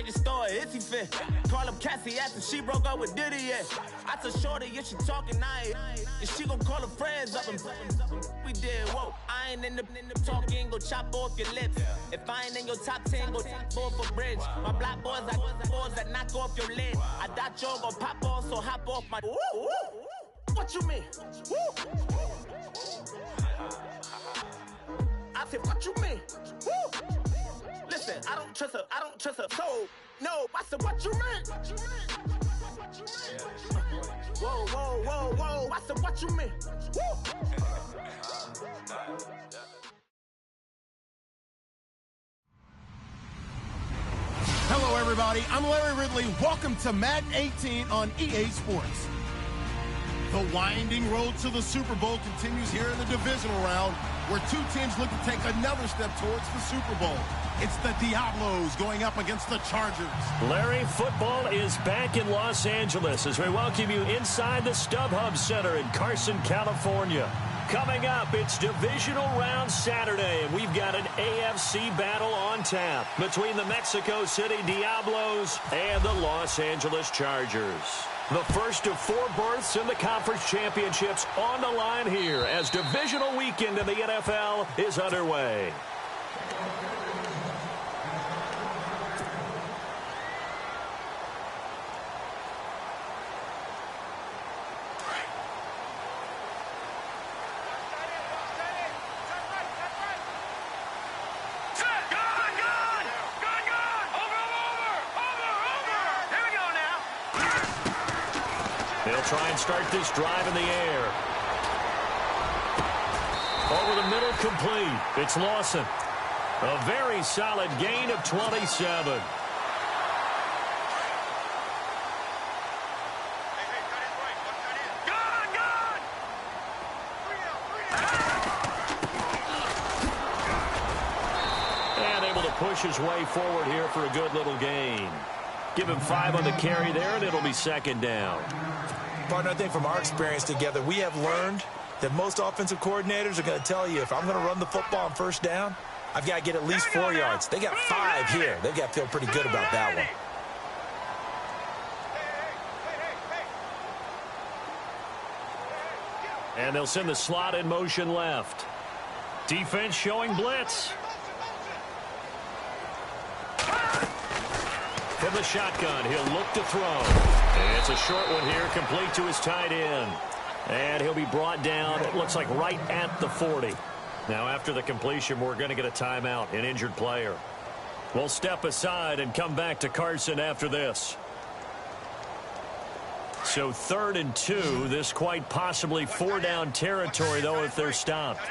might just throw a hissy fit. Call up Cassie after she broke up with Diddy, yeah. I told Shorty, if she talking, if she gon' call her friends up and we did, whoa. I ain't in the talking, go chop off your lips. If I ain't in your top 10, go top 4 for bridge. My black boys, I got boys that knock off your lid. I doubt y'all gon' pop off, so hop off my. What you mean? I said, what you mean? Listen, I don't trust her, so no. I said, what you mean? Whoa, whoa, whoa, whoa. I said, what you mean? Hello, everybody. I'm Larry Ridley. Welcome to Madden 18 on EA Sports. The winding road to the Super Bowl continues here in the divisional round, where two teams look to take another step towards the Super Bowl. It's the Diablos going up against the Chargers. Larry, football is back in Los Angeles as we welcome you inside the StubHub Center in Carson, California. Coming up, it's divisional round Saturday, and we've got an AFC battle on tap between the Mexico City Diablos and the Los Angeles Chargers. The first of 4 berths in the conference championships on the line here as divisional weekend in the NFL is underway. Try and start this drive in the air. Over the middle, complete. It's Lawson. A very solid gain of 27. And able to push his way forward here for a good little gain. Give him 5 on the carry there, and it'll be second down. Partner, I think from our experience together, we have learned that most offensive coordinators are going to tell you, if I'm going to run the football on first down, I've got to get at least 4 yards. They got 5 here. They've got to feel pretty good about that one. And they'll send the slot in motion left. Defense showing blitz. From the shotgun, he'll look to throw. And it's a short one here, complete to his tight end. And he'll be brought down, it looks like right at the 40. Now after the completion, we're going to get a timeout, an injured player. We'll step aside and come back to Carson after this. So 3rd and 2, this quite possibly 4-down territory, though, if they're stopped.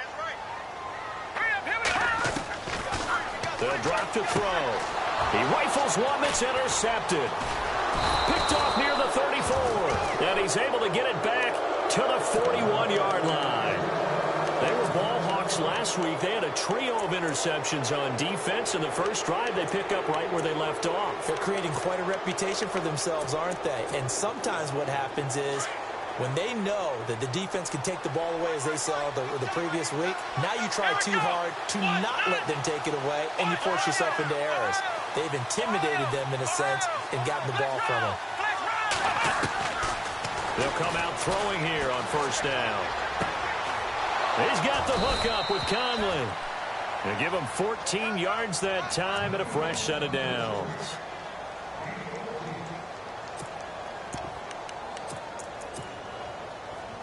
They'll drop to throw. He rifles one that's intercepted. Picked off near the 34. And he's able to get it back to the 41-yard line. They were ball hawks last week. They had a trio of interceptions on defense. In the first drive, they pick up right where they left off. They're creating quite a reputation for themselves, aren't they? And sometimes what happens is, when they know that the defense can take the ball away, as they saw the previous week, now you try too hard to not let them take it away, and you force yourself into errors. They've intimidated them, in a sense, and gotten the ball from them. They'll come out throwing here on first down. He's got the hook up with Conley. They'll give him 14 yards that time and a fresh set of downs.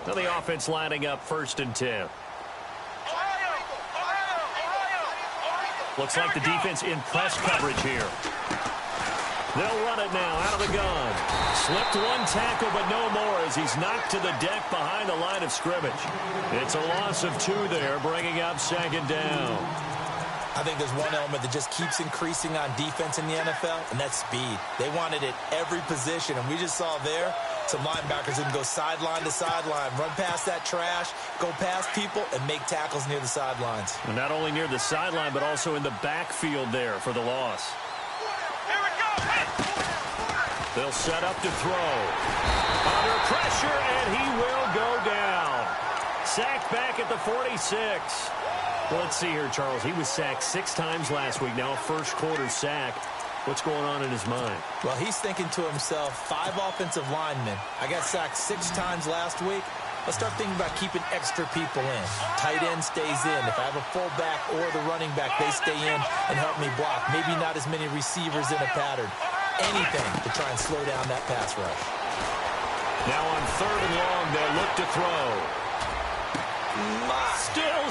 Now the offense lining up 1st and 10. Looks like the defense in press coverage here. They'll run it now out of the gun. Slipped one tackle, but no more as he's knocked to the deck behind the line of scrimmage. It's a loss of 2 there, bringing up 2nd down. I think there's one element that just keeps increasing on defense in the NFL, and that's speed. They want it at every position, and we just saw there some linebackers who can go sideline to sideline, run past that trash, go past people, and make tackles near the sidelines. And not only near the sideline, but also in the backfield there for the loss. They'll set up to throw. Under pressure, and he will go down. Sacked back at the 46. Well, let's see here, Charles. He was sacked 6 times last week. Now a first quarter sack. What's going on in his mind? Well, he's thinking to himself, 5 offensive linemen. I got sacked 6 times last week. Let's start thinking about keeping extra people in. Tight end stays in. If I have a fullback or the running back, they stay in and help me block. Maybe not as many receivers in a pattern. Anything to try and slow down that pass rush. Now on 3rd and long, they'll look to throw. Still.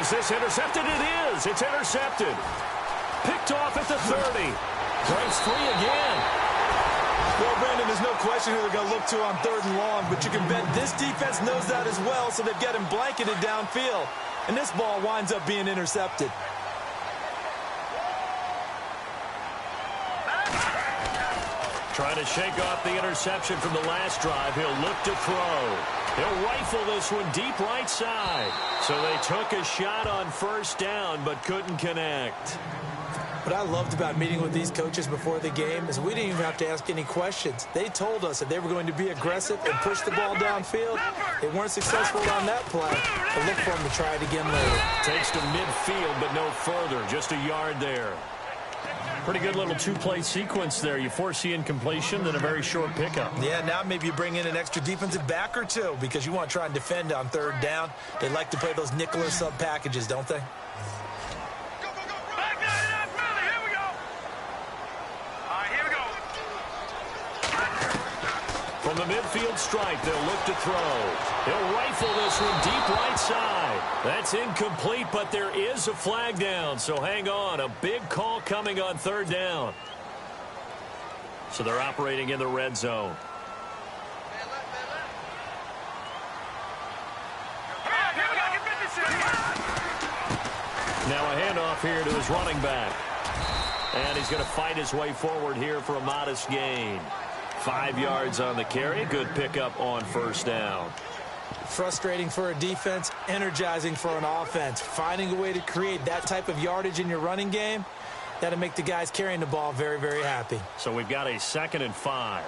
Is this intercepted? It is. It's intercepted. Picked off at the 30. Breaks free again. Well, Brandon, there's no question who they're going to look to on 3rd and long, but you can bet this defense knows that as well, so they've got him blanketed downfield. And this ball winds up being intercepted. Trying to shake off the interception from the last drive. He'll look to throw. He'll rifle this one deep right side. So they took a shot on 1st down, but couldn't connect. What I loved about meeting with these coaches before the game is we didn't even have to ask any questions. They told us that they were going to be aggressive and push the ball downfield. They weren't successful on that play, but look for them to try it again later. Takes to midfield, but no further. Just a yard there. Pretty good little 2-play sequence there. You force the incompletion, then a very short pickup. Yeah, now maybe you bring in an extra defensive back or 2 because you want to try and defend on 3rd down. They like to play those nickel or sub packages, don't they? From the midfield stripe, they'll look to throw. He'll rifle this one deep right side. That's incomplete, but there is a flag down, so hang on. A big call coming on 3rd down. So they're operating in the red zone. Now a handoff here to his running back. And he's going to fight his way forward here for a modest gain. 5 yards on the carry. Good pickup on 1st down. Frustrating for a defense, energizing for an offense. Finding a way to create that type of yardage in your running game, that'll make the guys carrying the ball very, very happy. So we've got a 2nd and 5.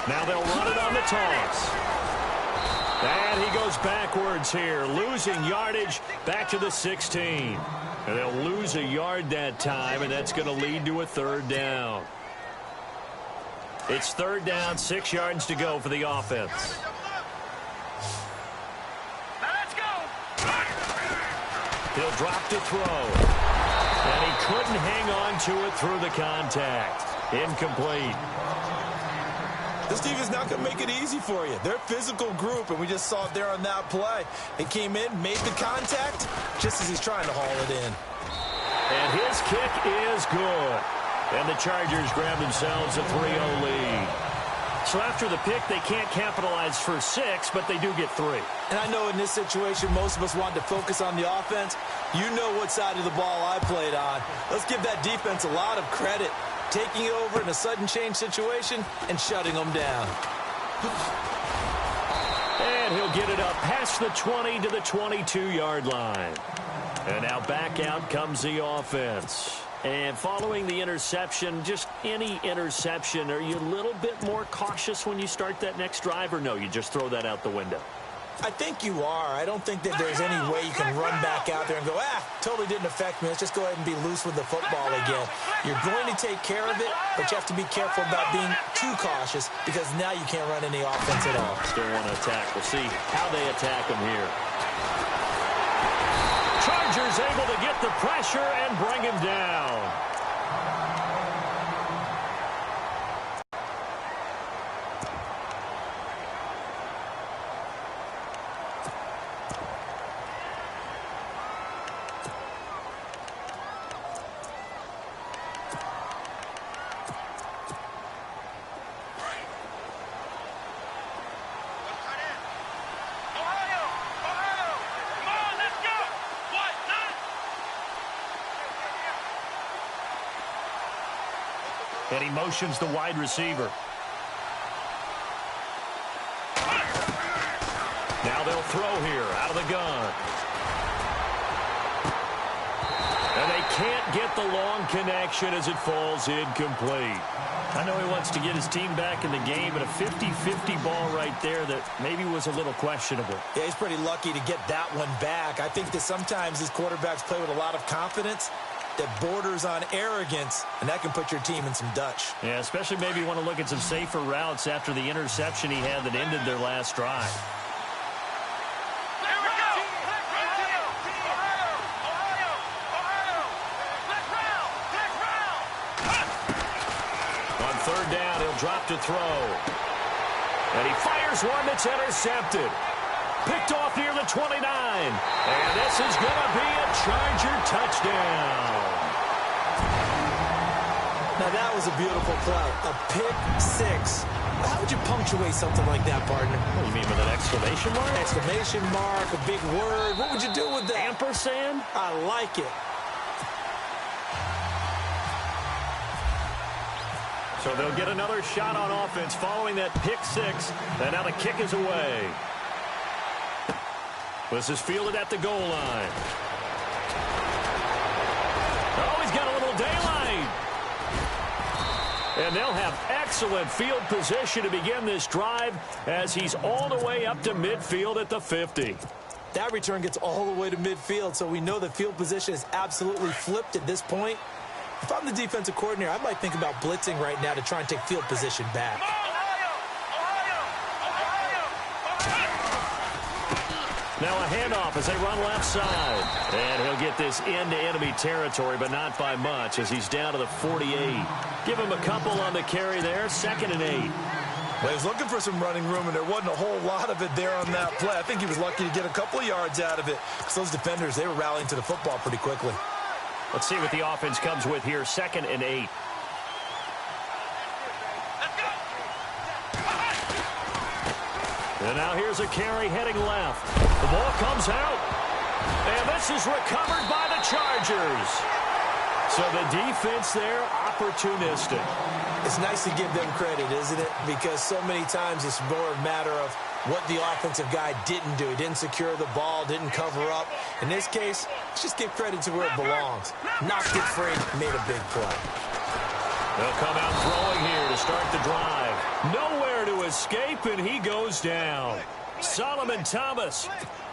Now they'll run it on the toss. And he goes backwards here, losing yardage back to the 16. And they'll lose a yard that time, and that's going to lead to a 3rd down. It's 3rd down, 6 yards to go for the offense. He'll drop to throw. And he couldn't hang on to it through the contact. Incomplete. This defense is not going to make it easy for you. They're a physical group, and we just saw it there on that play. They came in, made the contact, just as he's trying to haul it in. And his kick is good. And the Chargers grab themselves a 3-0 lead. So after the pick, they can't capitalize for 6, but they do get 3. And I know in this situation, most of us wanted to focus on the offense. You know what side of the ball I played on. Let's give that defense a lot of credit. Taking it over in a sudden change situation and shutting them down. And he'll get it up past the 20 to the 22-yard line. And now back out comes the offense. And following the interception, just any interception, are you a little bit more cautious when you start that next drive, or no, you just throw that out the window? I think you are. I don't think that there's any way you can run back out there and go, totally didn't affect me. Let's just go ahead and be loose with the football again. You're going to take care of it, but you have to be careful about being too cautious because now you can't run any offense at all. Still want to attack. We'll see how they attack them here. Chargers able to get the pressure and bring him down. And he motions the wide receiver. Now they'll throw here out of the gun. And they can't get the long connection as it falls incomplete. I know he wants to get his team back in the game, but a 50-50 ball right there that maybe was a little questionable. Yeah, he's pretty lucky to get that one back. I think that sometimes these quarterbacks play with a lot of confidence that borders on arrogance, and that can put your team in some Dutch. Yeah, especially maybe you want to look at some safer routes after the interception he had that ended their last drive. On third down, he'll drop to throw. And he fires one that's intercepted. Picked off near the 29. And this is going to be a Charger touchdown. Now, that was a beautiful play. A pick six. How would you punctuate something like that, partner? What do you mean with an exclamation mark? Exclamation mark, a big word. What would you do with that? Ampersand? I like it. So they'll get another shot on offense following that pick six. And now the kick is away. This is fielded at the goal line. Oh, he's got a little daylight. And they'll have excellent field position to begin this drive as he's all the way up to midfield at the 50. That return gets all the way to midfield, so we know the field position is absolutely flipped at this point. If I'm the defensive coordinator, I might think about blitzing right now to try and take field position back. Now a handoff as they run left side. And he'll get this into enemy territory, but not by much as he's down to the 48. Give him a couple on the carry there, 2nd and 8. Well, he was looking for some running room, and there wasn't a whole lot of it there on that play. I think he was lucky to get a couple of yards out of it because those defenders, they were rallying to the football pretty quickly. Let's see what the offense comes with here, 2nd and 8. And now here's a carry heading left. The ball comes out. And this is recovered by the Chargers. So the defense there, opportunistic. It's nice to give them credit, isn't it? Because so many times it's more a matter of what the offensive guy didn't do. He didn't secure the ball, didn't cover up. In this case, let's just give credit to where it belongs. Knocked it free, made a big play. They'll come out throwing here to start the drive. Nowhere to escape, and he goes down. Solomon Thomas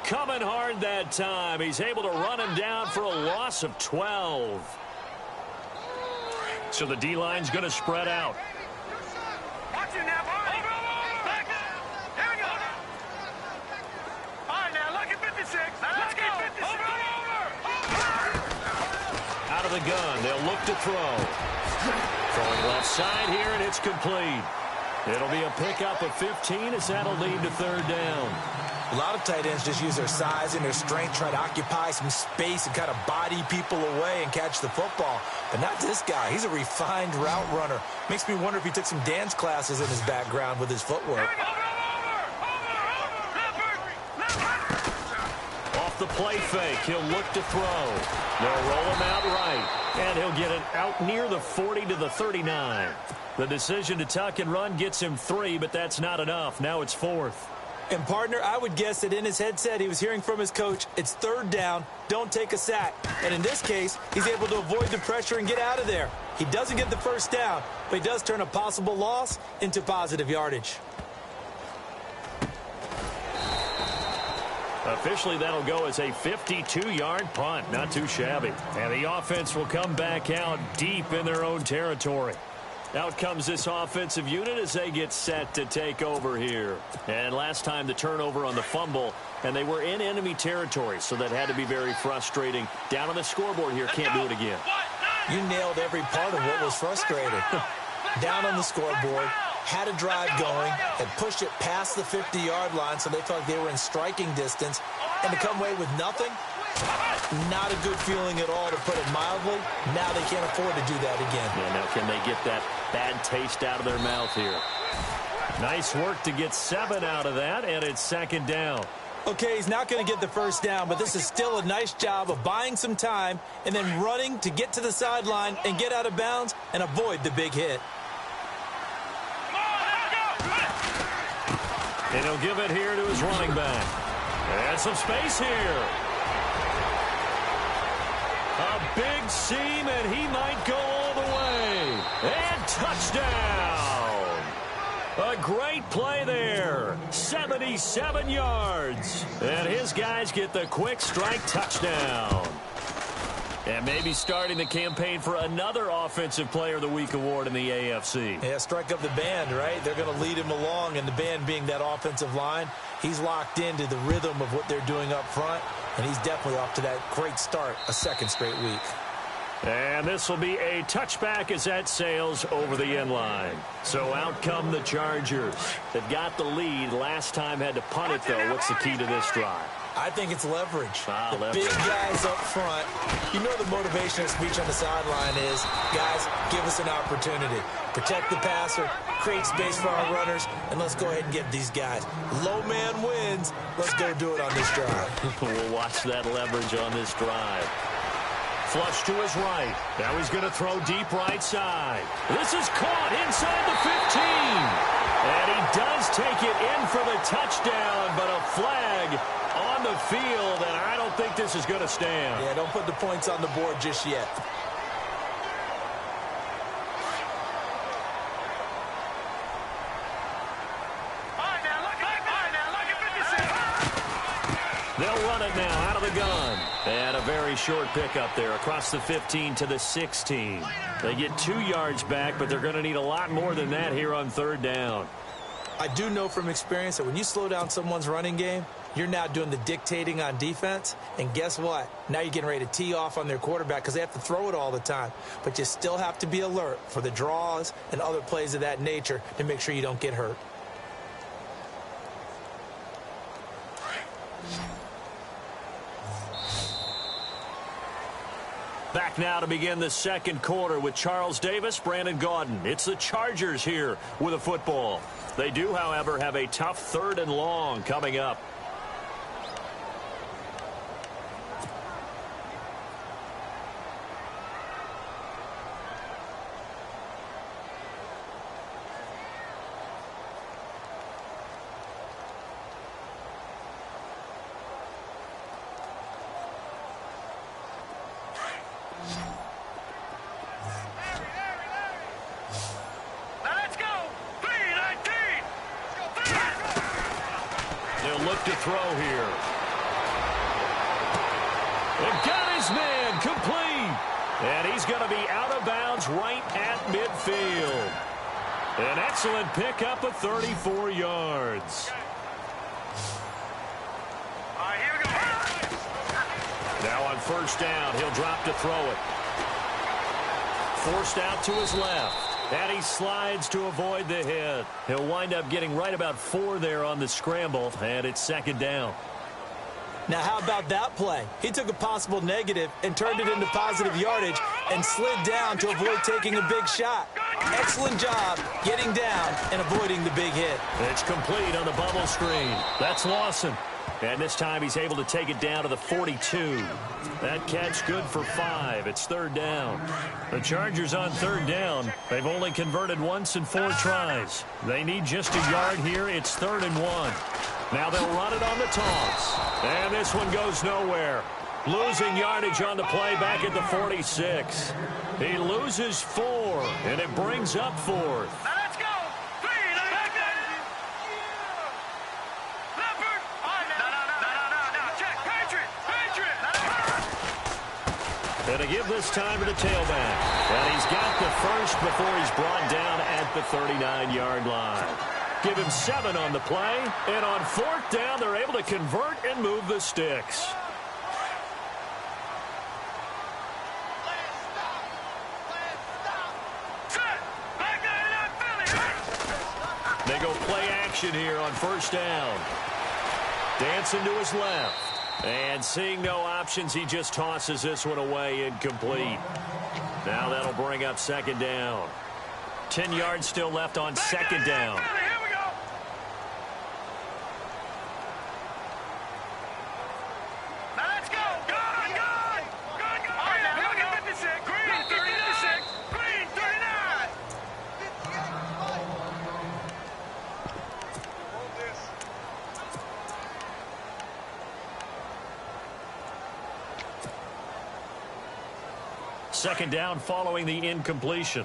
coming hard that time. He's able to run him down for a loss of 12. So the D-line's going to spread out. Watch it now, Barney. Back up. Here we go. All right, now, look at 56. Let's get 56. Out of the gun, they'll look to throw. Throwing left side here, and it's complete. It'll be a pickup of 15 as that'll lead to 3rd down. A lot of tight ends just use their size and their strength, try to occupy some space and kind of body people away and catch the football. But not this guy. He's a refined route runner. Makes me wonder if he took some dance classes in his background with his footwork. Off the play fake, he'll look to throw. They'll roll him out right. And he'll get it out near the 40 to the 39. The decision to tuck and run gets him 3, but that's not enough. Now it's 4th. And, partner, I would guess that in his headset he was hearing from his coach, it's 3rd down, don't take a sack. And in this case, he's able to avoid the pressure and get out of there. He doesn't get the 1st down, but he does turn a possible loss into positive yardage. Officially, that'll go as a 52-yard punt. Not too shabby. And the offense will come back out deep in their own territory. Out comes this offensive unit as they get set to take over here. And last time the turnover on the fumble, and they were in enemy territory, so that had to be very frustrating. Down on the scoreboard here, can't do it again. You nailed every part of what was frustrating. Down on the scoreboard, had a drive going, had pushed it past the 50-yard line so they felt like they were in striking distance, and to come away with nothing, not a good feeling at all, to put it mildly. Now they can't afford to do that again. Yeah, now can they get that bad taste out of their mouth here? Nice work to get 7 out of that, and it's 2nd down. Okay, he's not going to get the 1st down, but this is still a nice job of buying some time and then running to get to the sideline and get out of bounds and avoid the big hit. And he'll give it here to his running back. And some space here. A big seam, and he might go all the way. And touchdown! A great play there. 77 yards. And his guys get the quick strike touchdown. And maybe starting the campaign for another Offensive Player of the Week award in the AFC. Yeah, strike up the band, right? They're going to lead him along, and the band being that offensive line, he's locked into the rhythm of what they're doing up front, and he's definitely off to that great start, a second straight week. And this will be a touchback as that sails over the end line. So out come the Chargers. They've got the lead. Last time had to punt it, though. What's the key to this drive? I think it's leverage. Leverage. Big guys up front. You know the motivational speech on the sideline is, guys, give us an opportunity. Protect the passer, create space for our runners, and let's go ahead and get these guys. Low man wins. Let's go do it on this drive. We'll watch that leverage on this drive. Flush to his right. Now he's going to throw deep right side. This is caught inside the 15. And he does take it in for the touchdown, but a flag on the field, and I don't think this is going to stand. Yeah, don't put the points on the board just yet. They'll run it now out of the gun. And a very short pickup there across the 15 to the 16. They get 2 yards back, but they're going to need a lot more than that here on third down. I do know from experience that when you slow down someone's running game, you're now doing the dictating on defense. And guess what? Now you're getting ready to tee off on their quarterback because they have to throw it all the time. But you still have to be alert for the draws and other plays of that nature to make sure you don't get hurt. Back now to begin the second quarter with Charles Davis, Brandon Gaudin. It's the Chargers here with a football. They do, however, have a tough third and long coming up. To throw here. And got his man complete. And he's going to be out of bounds right at midfield. An excellent pickup of 34 yards. All right, here we go. Now on first down, he'll drop to throw it. Forced out to his left. And he slides to avoid the hit. He'll wind up getting right about 4 there on the scramble, and it's second down. Now, how about that play? He took a possible negative and turned it into positive yardage and slid down to avoid taking a big shot. Excellent job getting down and avoiding the big hit. It's complete on the bubble screen. That's Lawson. And this time he's able to take it down to the 42. That catch good for 5. It's third down. The Chargers on third down. They've only converted once in 4 tries. They need just a yard here. It's 3rd and 1. Now they'll run it on the toss. And this one goes nowhere. Losing yardage on the play back at the 46. He loses 4, and it brings up 4th. And to give this time to the tailback. And he's got the first before he's brought down at the 39-yard line. Give him 7 on the play. And on 4th down, they're able to convert and move the sticks. They go play action here on first down. Dancing to his left. And seeing no options, he just tosses this one away incomplete. Now that'll bring up second down. 10 yards still left on second down. second down following the incompletion.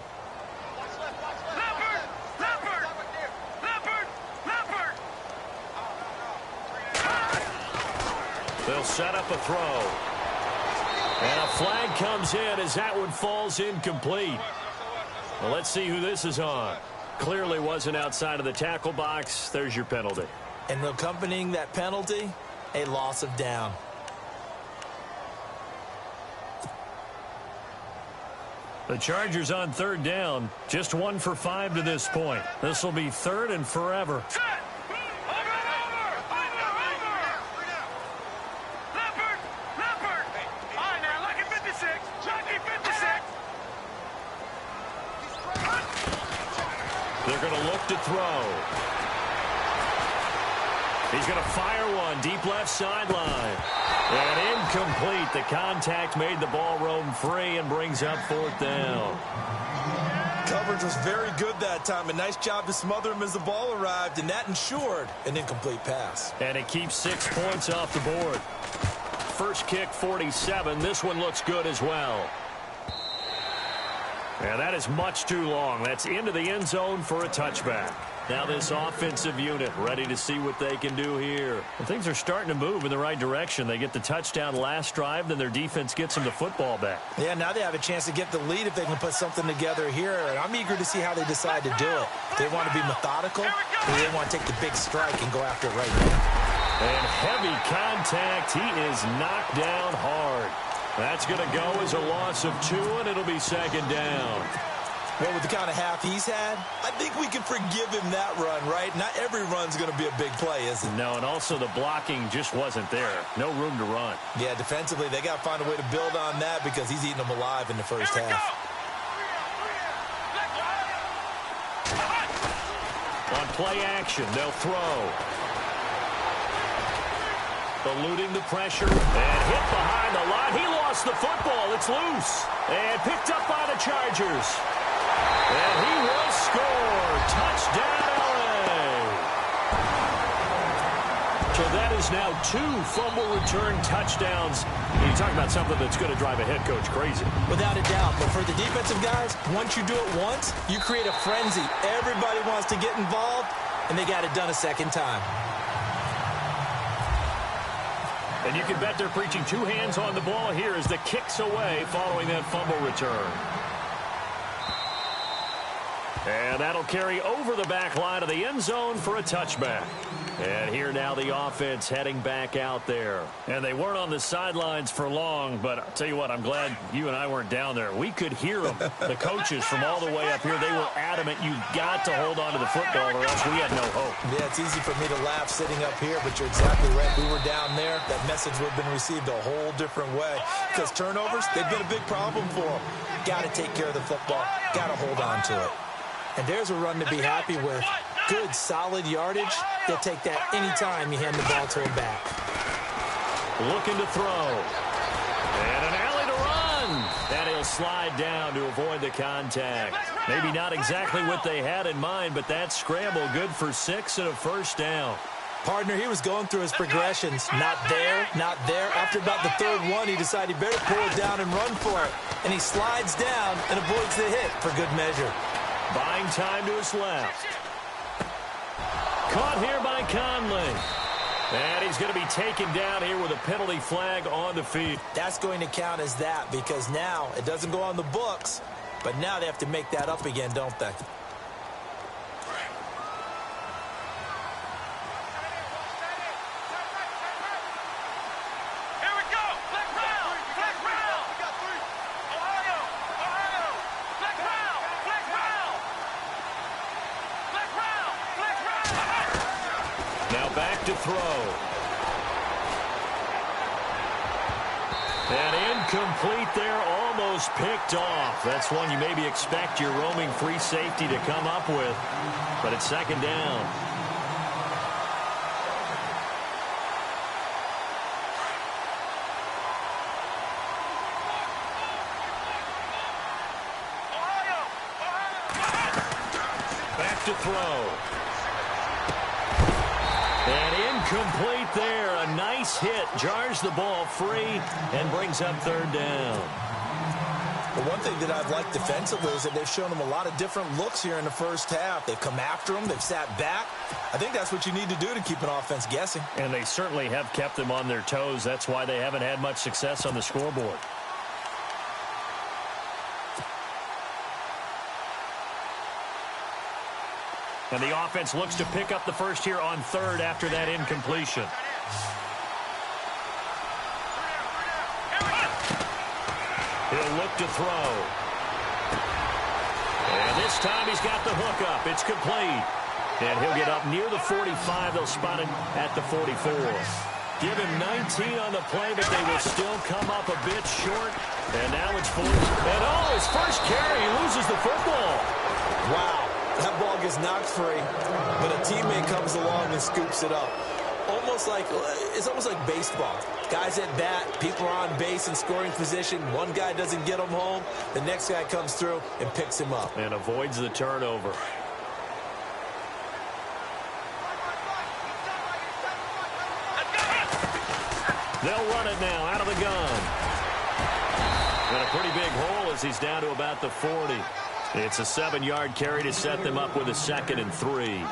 They'll set up a throw. And a flag comes in as that one falls incomplete. Well, let's see who this is on. Clearly wasn't outside of the tackle box. There's your penalty. And accompanying that penalty, a loss of down. The Chargers on third down. Just 1 for 5 to this point. This will be third and forever. They're going to look to throw. He's going to fire one deep left sideline. And incomplete. The contact made the ball roam free and brings up fourth down. Coverage was very good that time. A nice job to smother him as the ball arrived, and that ensured an incomplete pass. And it keeps 6 points off the board. First kick, 47. This one looks good as well. And that is much too long. That's into the end zone for a touchback. Now this offensive unit ready to see what they can do here. And things are starting to move in the right direction. They get the touchdown last drive, then their defense gets them the football back. Yeah, now they have a chance to get the lead if they can put something together here. And I'm eager to see how they decide to do it. They want to be methodical, or they want to take the big strike and go after it right now. And heavy contact. He is knocked down hard. That's going to go as a loss of 2, and it'll be second down. Well, with the kind of half he's had, I think we can forgive him that run, right? Not every run's going to be a big play, is it? No, and also the blocking just wasn't there. No room to run. Yeah, defensively, they got to find a way to build on that because he's eating them alive in the first half. On play action, they'll throw. Eluding the pressure and hit behind the line. He lost the football. It's loose. And picked up by the Chargers. And he will score. Touchdown, LA. So that is now 2 fumble return touchdowns. You talk about something that's going to drive a head coach crazy. Without a doubt. But for the defensive guys, once you do it once, you create a frenzy. Everybody wants to get involved, and they got it done a second time. And you can bet they're preaching 2 hands on the ball here as the kick's away following that fumble return. And that'll carry over the back line of the end zone for a touchback. And here now the offense heading back out there. And they weren't on the sidelines for long, but I'll tell you what, I'm glad you and I weren't down there. We could hear them. The coaches from all the way up here, they were adamant. You've got to hold on to the football or else we had no hope. Yeah, it's easy for me to laugh sitting up here, but you're exactly right. We were down there. That message would have been received a whole different way. Because turnovers, they've been a big problem for them. Got to take care of the football. Got to hold on to it. And there's a run to be happy with. Good, solid yardage. They'll take that anytime you hand the ball to him back. Looking to throw. And an alley to run. And he'll slide down to avoid the contact. Maybe not exactly what they had in mind, but that scramble good for 6 and a first down. Partner, he was going through his progressions. Not there, not there. After about the third one, he decided he better pull it down and run for it. And he slides down and avoids the hit for good measure. Buying time to his left. Caught here by Conley. And he's going to be taken down here with a penalty flag on the field. That's going to count as that because now it doesn't go on the books, but now they have to make that up again, don't they? To throw. And incomplete there, almost picked off. That's one you maybe expect your roaming free safety to come up with, but it's second down. Back to throw. And incomplete there. A nice hit. Jars the ball free and brings up third down. But one thing that I've liked defensively is that they've shown them a lot of different looks here in the first half. They've come after them. They've sat back. I think that's what you need to do to keep an offense guessing. And they certainly have kept them on their toes. That's why they haven't had much success on the scoreboard. And the offense looks to pick up the first here on third after that incompletion. He'll look to throw. And this time he's got the hook up. It's complete. And he'll get up near the 45. They'll spot him at the 44. Give him 19 on the play, but they will still come up a bit short. And now it's 40. And oh, his first carry, he loses the football. Wow. That ball gets knocked free, but a teammate comes along and scoops it up. It's almost like baseball. Guys at bat, people are on base in scoring position. One guy doesn't get him home. The next guy comes through and picks him up. And avoids the turnover. They'll run it now out of the gun. And a pretty big hole as he's down to about the 40. It's a 7-yard carry to set them up with a 2nd and 3.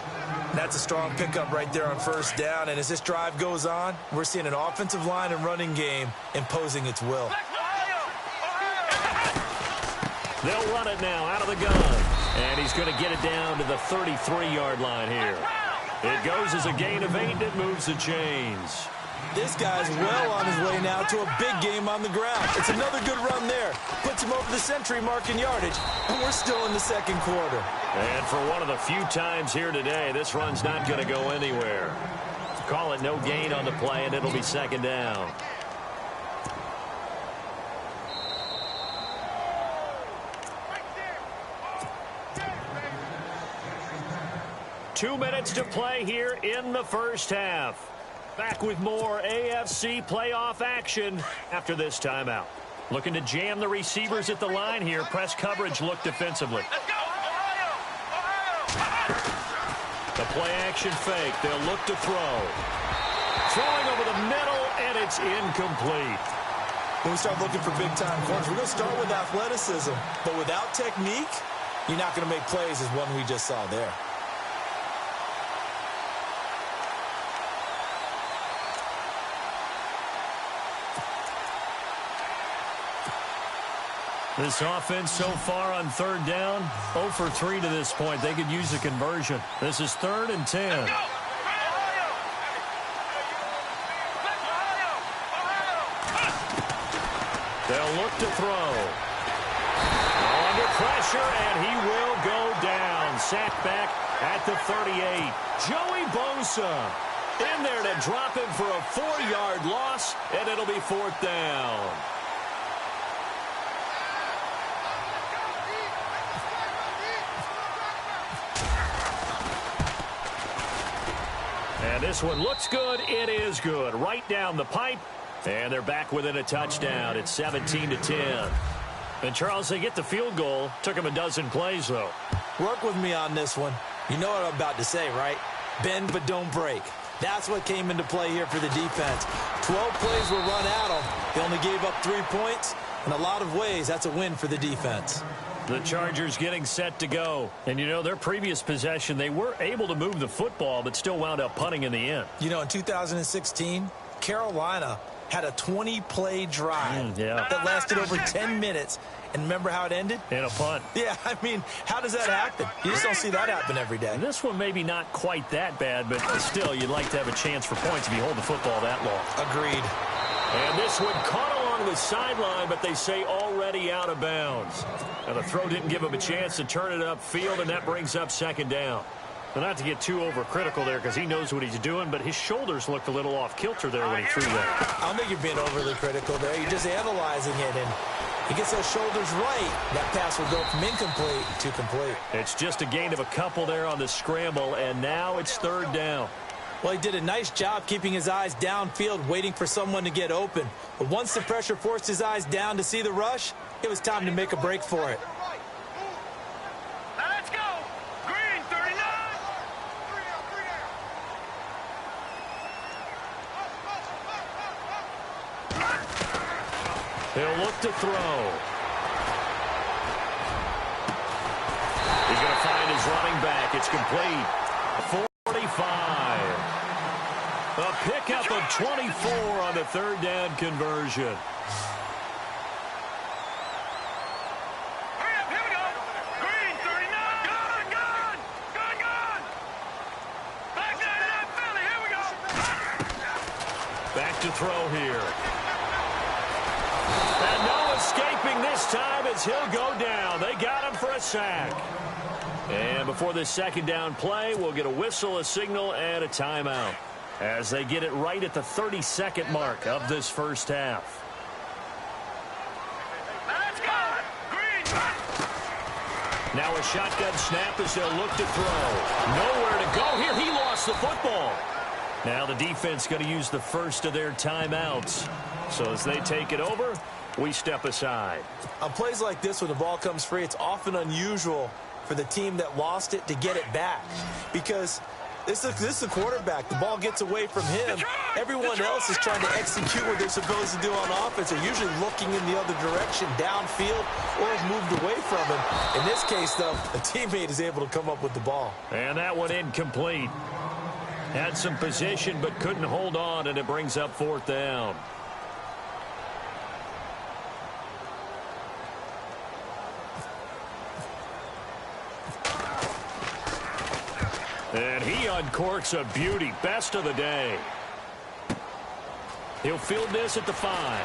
That's a strong pickup right there on first down. And as this drive goes on, we're seeing an offensive line and running game imposing its will. They'll run it now out of the gun. And he's going to get it down to the 33-yard line here. It goes as a gain of 8, and it moves the chains. This guy's well on his way now to a big game on the ground. It's another good run there. Puts him over the century mark in yardage, and we're still in the second quarter. And for one of the few times here today, this run's not going to go anywhere. Call it no gain on the play, and it'll be 2nd down. Two minutes to play here in the first half. Back with more AFC playoff action after this timeout. Looking to jam the receivers at the line here. Press coverage look defensively. The play action fake. They'll look to throw. Throwing over the middle, and it's incomplete. When we start looking for big-time corners, we're going to start with athleticism. But without technique, you're not going to make plays as one we just saw there. This offense so far on 3rd down, 0 for 3 to this point. They could use a conversion. This is 3rd and 10. They'll look to throw. Under pressure, and he will go down. Sacked back at the 38. Joey Bosa in there to drop him for a 4-yard loss, and it'll be 4th down. And this one looks good. It is good. Right down the pipe. And they're back within a touchdown. It's 17-10. And, Charles, they get the field goal. Took them a dozen plays, though. Work with me on this one. You know what I'm about to say, right? Bend but don't break. That's what came into play here for the defense. 12 plays were run at them. They only gave up 3 points. In a lot of ways, that's a win for the defense. The Chargers getting set to go. And, you know, their previous possession, they were able to move the football, but still wound up punting in the end. You know, in 2016, Carolina had a 20-play drive that lasted over 10 minutes. And remember how it ended? In a punt. Yeah, I mean, how does that happen? You just don't see that happen every day. And this one maybe not quite that bad, but still, you'd like to have a chance for points if you hold the football that long. Agreed. And this one caught along the sideline, but they say already out of bounds. Now, the throw didn't give him a chance to turn it upfield, and that brings up 2nd down. Well, not to get too overcritical there because he knows what he's doing, but his shoulders looked a little off kilter there when he threw that. I don't think you're being overly critical there. You're just analyzing it, and he gets those shoulders right. That pass will go from incomplete to complete. It's just a gain of a couple there on the scramble, and now it's 3rd down. Well, he did a nice job keeping his eyes downfield, waiting for someone to get open. But once the pressure forced his eyes down to see the rush, it was time to make a break for it. Let's go. Green, 39. He'll look to throw. back. It's complete. 45. A pickup of 24 on the third down conversion. Hurry up, here we go. Green, 39. Gun. Back there in that belly, here we go. Back to throw here. And no escaping this time as he'll go down. They got him for a sack. And before this second down play, we'll get a whistle, a signal, and a timeout as they get it right at the 32nd mark of this first half. Let's go. Green. Now a shotgun snap as they'll look to throw. Nowhere to go here. He lost the football. Now the defense going to use the first of their timeouts. So as they take it over, we step aside. On plays like this, when the ball comes free, it's often unusual for the team that lost it to get it back. Because this is the quarterback. The ball gets away from him. Everyone else is trying to execute what they're supposed to do on offense. They're usually looking in the other direction, downfield, or have moved away from him. In this case, though, a teammate is able to come up with the ball. And that one incomplete. Had some position but couldn't hold on, and it brings up fourth down. And he uncorks a beauty. Best of the day. He'll field this at the 5.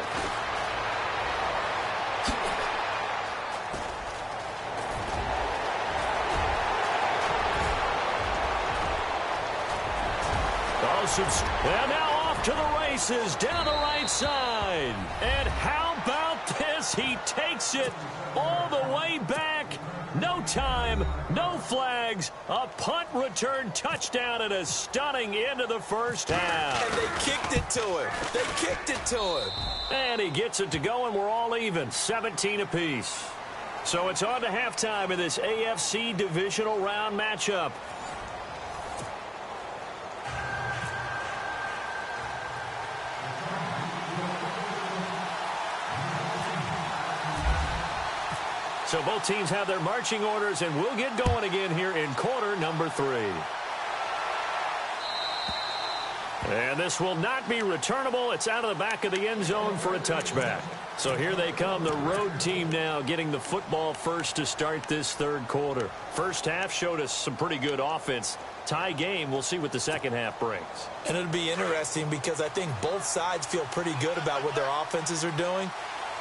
And now off to the races down the right side. And how about this? He takes it all the way back. No time, no flags, a punt return touchdown, and a stunning end of the first half. And they kicked it to him. They kicked it to him. And he gets it to go, and we're all even, 17 apiece. So it's on to halftime in this AFC divisional round matchup. So both teams have their marching orders, and we'll get going again here in quarter number 3. And this will not be returnable. It's out of the back of the end zone for a touchback. So here they come, the road team now getting the football first to start this third quarter. First half showed us some pretty good offense. Tie game, we'll see what the second half brings. And it'll be interesting because I think both sides feel pretty good about what their offenses are doing.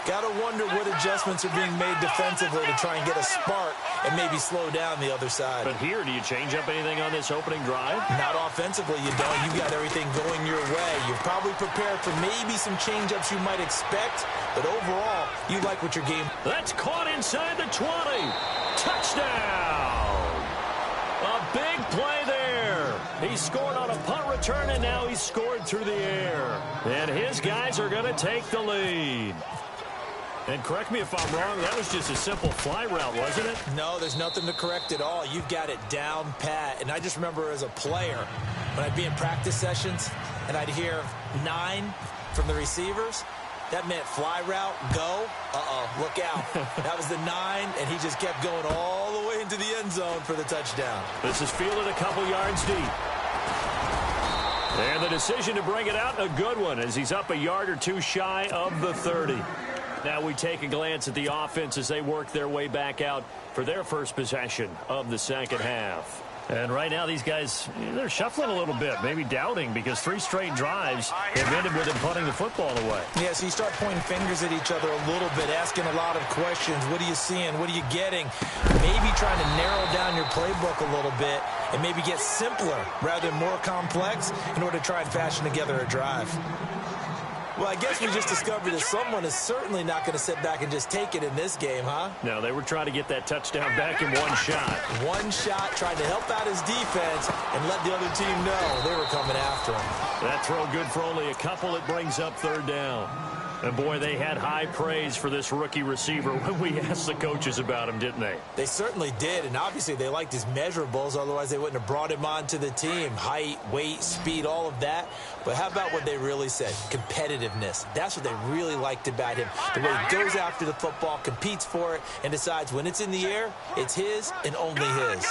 Got to wonder what adjustments are being made defensively to try and get a spark and maybe slow down the other side. But here, do you change up anything on this opening drive? Not offensively, you don't. You've got everything going your way. You're probably prepared for maybe some change-ups you might expect, but overall, you like what your game... That's caught inside the 20. Touchdown! A big play there. He scored on a punt return, and now he's scored through the air. And his guys are going to take the lead. And correct me if I'm wrong, that was just a simple fly route, wasn't it? No, there's nothing to correct at all. You've got it down pat. And I just remember as a player, when I'd be in practice sessions and I'd hear 9 from the receivers, that meant fly route, go, look out. That was the 9, and he just kept going all the way into the end zone for the touchdown. This is fielded a couple yards deep. And the decision to bring it out, a good one, as he's up a yard or two shy of the 30. Now we take a glance at the offense as they work their way back out for their first possession of the second half. And right now these guys, they're shuffling a little bit, maybe doubting, because 3 straight drives have ended with them punting the football away. Yeah, so you start pointing fingers at each other a little bit, asking a lot of questions. What are you seeing? What are you getting? Maybe trying to narrow down your playbook a little bit and maybe get simpler rather than more complex in order to try and fashion together a drive. Well, I guess we just discovered that someone is certainly not going to sit back and just take it in this game, huh? No, they were trying to get that touchdown back in one shot. One shot, trying to help out his defense and let the other team know they were coming after him. That throw good for only a couple. It brings up third down. And, boy, they had high praise for this rookie receiver when we asked the coaches about him, didn't they? They certainly did, and obviously they liked his measurables. Otherwise, they wouldn't have brought him onto the team. Height, weight, speed, all of that. But how about what they really said? Competitiveness. That's what they really liked about him. The way he goes after the football, competes for it, and decides when it's in the air, it's his and only his.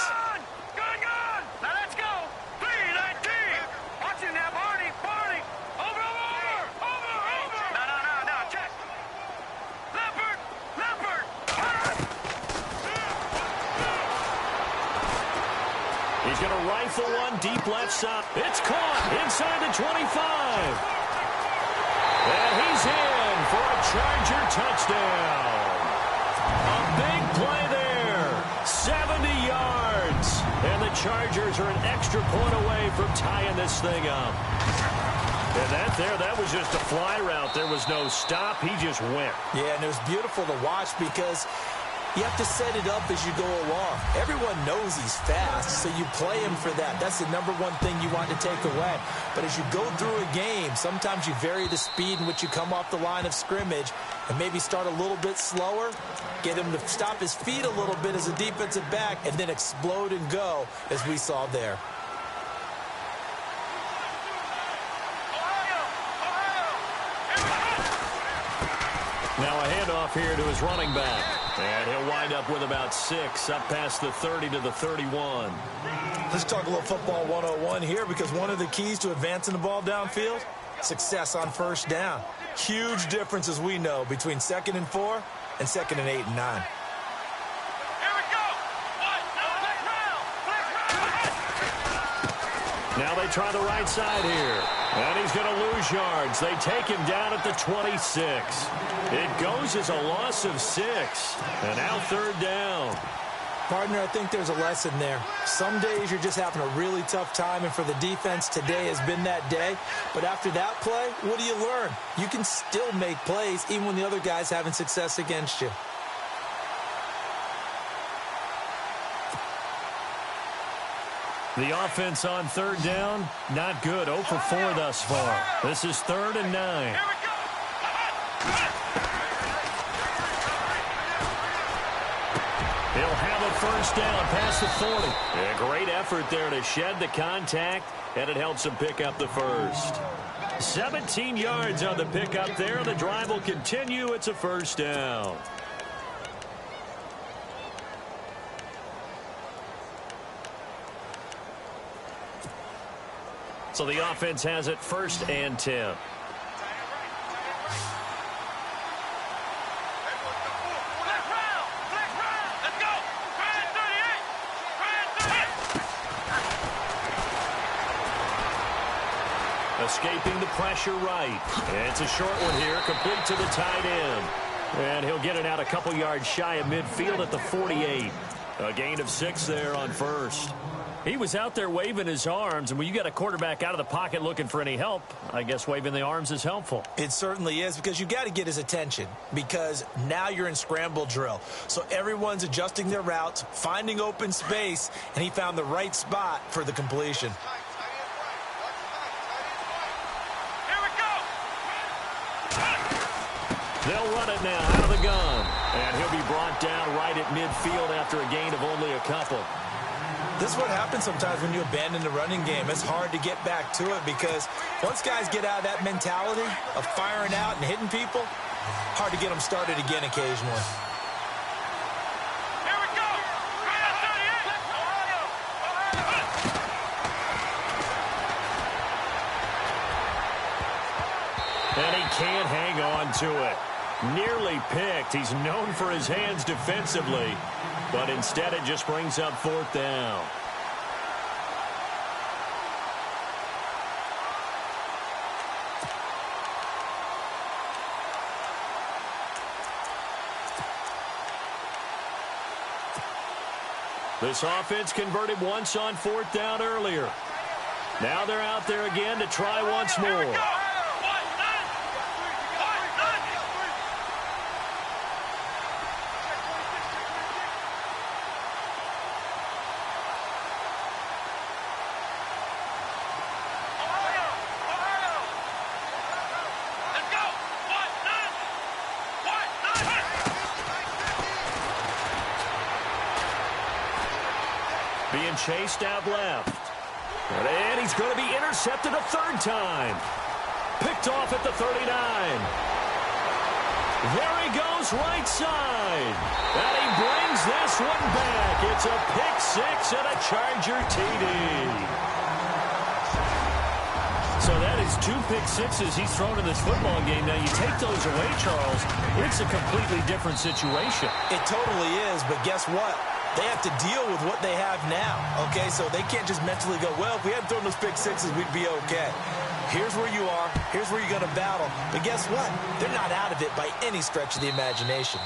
He's going to rifle one deep left side. It's caught inside the 25. And he's in for a Charger touchdown. A big play there. 70 yards. And the Chargers are an extra point away from tying this thing up. And that was just a fly route. There was no stop. He just went. Yeah, and it was beautiful to watch because you have to set it up as you go along. Everyone knows he's fast, so you play him for that. That's the number one thing you want to take away. But as you go through a game, sometimes you vary the speed in which you come off the line of scrimmage and maybe start a little bit slower, get him to stop his feet a little bit as a defensive back, and then explode and go, as we saw there. Now a handoff here to his running back. And he'll wind up with about 6, up past the 30 to the 31. Let's talk a little football 101 here, because one of the keys to advancing the ball downfield, success on first down. Huge difference, as we know, between 2nd and 4 and 2nd and 8 and 9. Now they try the right side here. And he's going to lose yards. They take him down at the 26. It goes as a loss of 6. And now 3rd down. Partner, I think there's a lesson there. Some days you're just having a really tough time, and for the defense, today has been that day. But after that play, what do you learn? You can still make plays even when the other guy's having success against you. The offense on 3rd down, not good. 0 for 4 thus far. This is 3rd and 9. He'll have a first down past the 40. A great effort there to shed the contact, and it helps him pick up the first. 17 yards on the pickup there. The drive will continue. It's a first down. So the offense has it 1st and 10. Escaping the pressure right. It's a short one here, complete to the tight end. And he'll get it out a couple yards shy of midfield at the 48. A gain of 6 there on 1st. He was out there waving his arms, and when you got a quarterback out of the pocket looking for any help, I guess waving the arms is helpful. It certainly is, because you got to get his attention, because now you're in scramble drill. So everyone's adjusting their routes, finding open space, and he found the right spot for the completion. They'll run it now out of the gun, and he'll be brought down right at midfield after a gain of only a couple. This is what happens sometimes when you abandon the running game. It's hard to get back to it, because once guys get out of that mentality of firing out and hitting people, hard to get them started again occasionally. Here we go! And he can't hang on to it. Nearly picked. He's known for his hands defensively, but instead it just brings up 4th down. This offense converted once on 4th down earlier. Now they're out there again to try once more. Being chased out left. And he's going to be intercepted a 3rd time. Picked off at the 39. There he goes right side. And he brings this one back. It's a pick 6 and a Charger TD. So that is 2 pick sixes he's thrown in this football game. Now you take those away, Charles, it's a completely different situation. It totally is, but guess what? They have to deal with what they have now, okay? So they can't just mentally go, well, if we hadn't thrown those pick sixes, we'd be okay. Here's where you are. Here's where you're going to battle. But guess what? They're not out of it by any stretch of the imagination.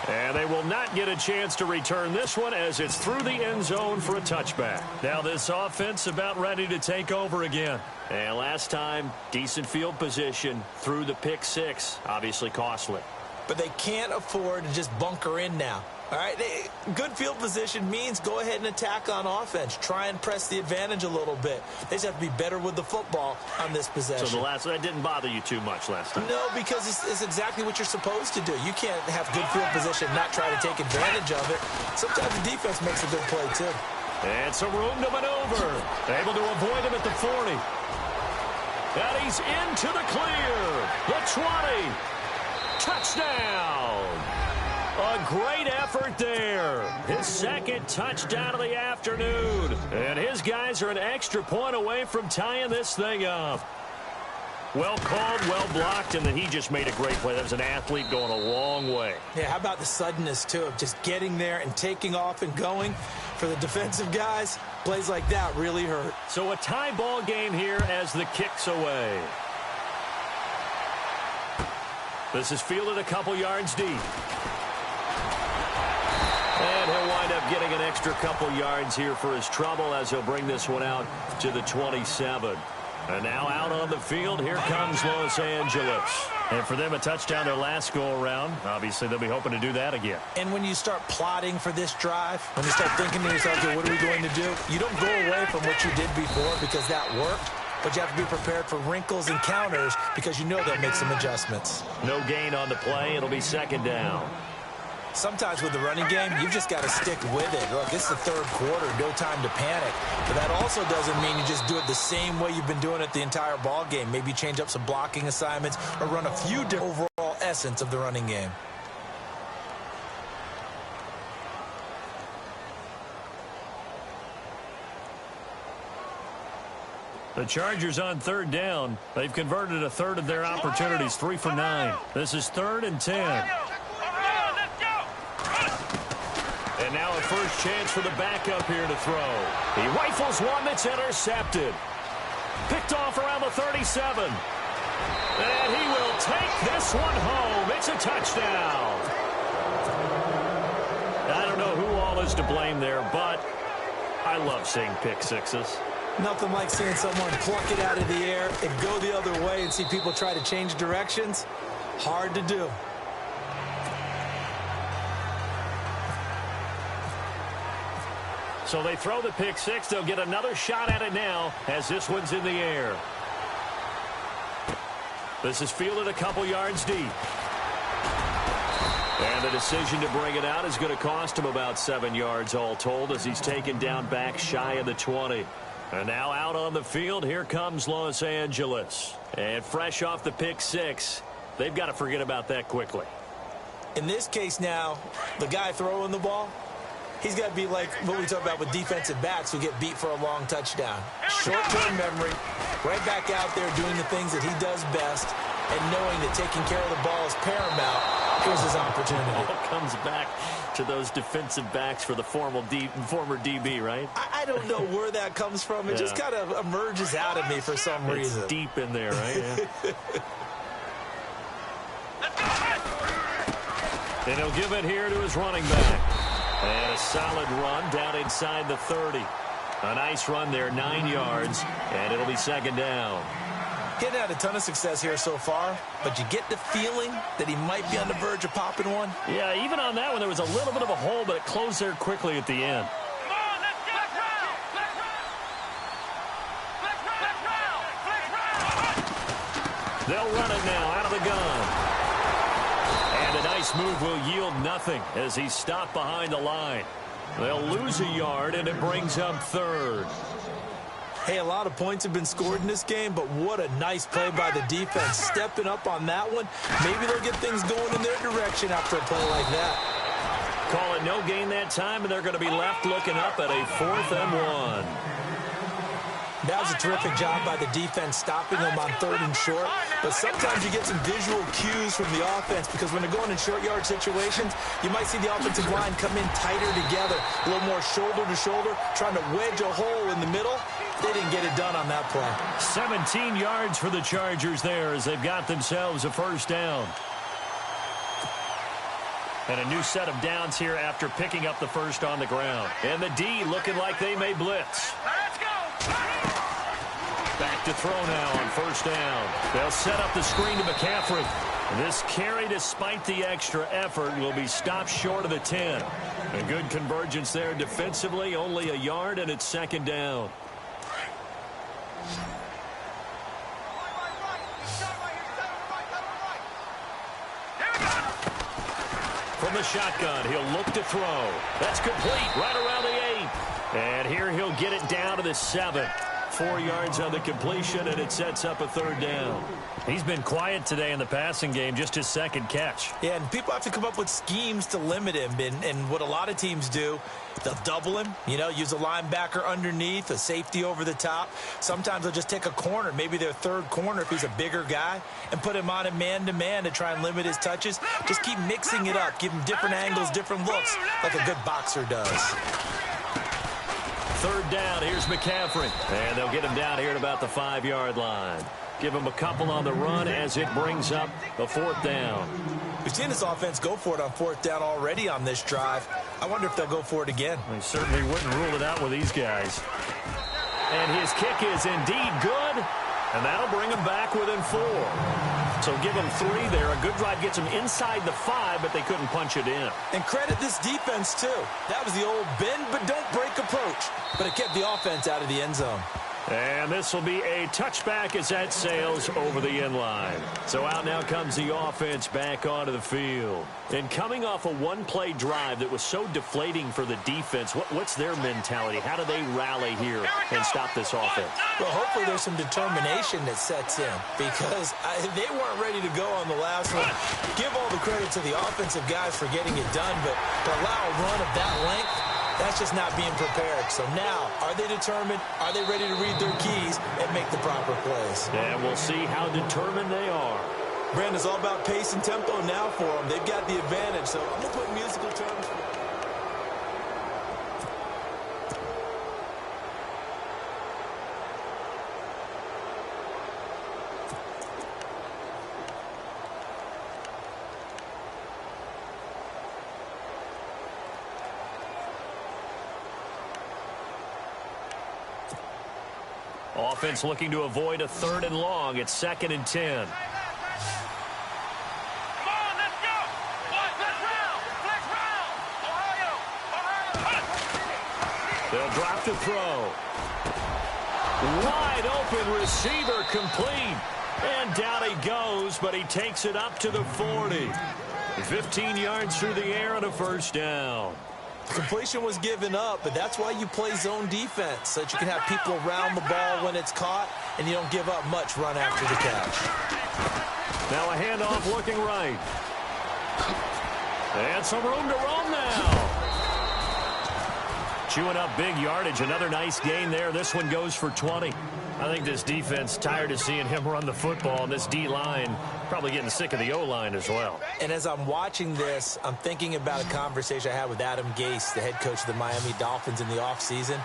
And they will not get a chance to return this one as it's through the end zone for a touchback. Now this offense about ready to take over again. And last time, decent field position through the pick six. Obviously costly. But they can't afford to just bunker in now. All right, good field position means go ahead and attack on offense. Try and press the advantage a little bit. They just have to be better with the football on this possession. So that didn't bother you too much last time? No, because it's exactly what you're supposed to do. You can't have good field position and not try to take advantage of it. Sometimes the defense makes a good play, too. And some room to maneuver. Able to avoid him at the 40. And he's into the clear. The 20. Touchdown. A great effort there. His second touchdown of the afternoon. And his guys are an extra point away from tying this thing up. Well called, well blocked, and then he just made a great play. That was an athlete going a long way. Yeah, how about the suddenness, too, of just getting there and taking off and going? For the defensive guys, plays like that really hurt. So a tie ball game here as the kick's away. This is fielded a couple yards deep. And he'll wind up getting an extra couple yards here for his trouble as he'll bring this one out to the 27. And now out on the field, here comes Los Angeles. And for them, a touchdown their last go-around. Obviously, they'll be hoping to do that again. And when you start plotting for this drive, when you start thinking to yourself, okay, what are we going to do? You don't go away from what you did before because that worked. But you have to be prepared for wrinkles and counters because you know they'll make some adjustments. No gain on the play. It'll be second down. Sometimes with the running game, you've just got to stick with it. Look, it's the third quarter, no time to panic. But that also doesn't mean you just do it the same way you've been doing it the entire ball game. Maybe change up some blocking assignments or run a few different overall essence of the running game. The Chargers on third down. They've converted a third of their opportunities, 3 for 9. This is 3rd and 10. And now a first chance for the backup here to throw. He rifles one that's intercepted. Picked off around the 37. And he will take this one home. It's a touchdown. I don't know who all is to blame there, but I love seeing pick sixes. Nothing like seeing someone pluck it out of the air and go the other way and see people try to change directions. Hard to do. So they throw the pick six. They'll get another shot at it now as this one's in the air. This is fielded a couple yards deep. And the decision to bring it out is going to cost him about 7 yards all told as he's taken down back shy of the 20. And now out on the field, here comes Los Angeles. And fresh off the pick six, they've got to forget about that quickly. In this case now, the guy throwing the ball, he's got to be like what we talk about with defensive backs who get beat for a long touchdown. Short-term memory, right back out there doing the things that he does best, and knowing that taking care of the ball is paramount. Here's his opportunity. It all comes back to those defensive backs for the former DB, right? I don't know where that comes from. It just kind of emerges out of me for some reason. It's deep in there, right? Yeah. And he'll give it here to his running back. And a solid run down inside the 30. A nice run there, 9 yards, and it'll be second down. Getting had a ton of success here so far, but you get the feeling that he might be on the verge of popping one. Yeah, even on that one, there was a little bit of a hole, but it closed there quickly at the end. They'll run it now out of the gun. And a nice move will yield nothing as he's stopped behind the line. They'll lose a yard, and it brings up third. Hey, a lot of points have been scored in this game, but what a nice play by the defense. Stepping up on that one, maybe they'll get things going in their direction after a play like that. Call it no gain that time, and they're going to be left looking up at a 4th and 1. That was a terrific job by the defense stopping them on 3rd and short. But sometimes you get some visual cues from the offense because when they're going in short yard situations, you might see the offensive line come in tighter together, a little more shoulder to shoulder, trying to wedge a hole in the middle. They didn't get it done on that play. 17 yards for the Chargers there as they've got themselves a first down. And a new set of downs here after picking up the first on the ground. And the D looking like they may blitz. Let's go. Back to throw now on first down. They'll set up the screen to McCaffrey. This carry, despite the extra effort, will be stopped short of the 10. A good convergence there defensively, only a yard, and it's 2nd down. From the shotgun, he'll look to throw. That's complete right around the 8. And here he'll get it down to the 7. 4 yards on the completion, and it sets up a 3rd down. He's been quiet today in the passing game, just his 2nd catch. Yeah, and people have to come up with schemes to limit him. And what a lot of teams do, they'll double him, use a linebacker underneath, a safety over the top. Sometimes they'll just take a corner, maybe their 3rd corner if he's a bigger guy, and put him on a man-to-man to try and limit his touches. Just keep mixing it up, give him different angles, different looks, like a good boxer does. 3rd down, here's McCaffrey. And they'll get him down here at about the 5-yard line. Give him a couple on the run as it brings up a 4th down. We've seen this offense go for it on 4th down already on this drive. I wonder if they'll go for it again. They certainly wouldn't rule it out with these guys. And his kick is indeed good, and that'll bring him back within 4. So give him 3 there. A good drive gets him inside the 5, but they couldn't punch it in. And credit this defense, too. That was the old bend but don't break approach. But it kept the offense out of the end zone. And this will be a touchback as that sails over the end line. So out now comes the offense back onto the field. And coming off a one-play drive that was so deflating for the defense, what's their mentality? How do they rally here and stop this offense? Well, hopefully there's some determination that sets in because they weren't ready to go on the last one. Give all the credit to the offensive guys for getting it done, but to allow a run of that length, that's just not being prepared. So now, are they determined? Are they ready to read their keys and make the proper plays? And we'll see how determined they are. Brandon, it's all about pace and tempo now for them. They've got the advantage, so I'm going to put musical terms for it. Offense looking to avoid a 3rd and long. It's 2nd and 10. Come on, let's go. Flex round. Ohio. They'll drop to throw. Wide open receiver complete. And down he goes, but he takes it up to the 40. 15 yards through the air and a 1st down. Completion was given up, but that's why you play zone defense, so that you can have people around the ball when it's caught, and you don't give up much run after the catch. Now a handoff looking right. And some room to roam now. Chewing up big yardage. Another nice gain there. This one goes for 20. I think this defense tired of seeing him run the football, and this D-line probably getting sick of the O-line as well. And as I'm watching this, I'm thinking about a conversation I had with Adam Gase, the head coach of the Miami Dolphins in the offseason.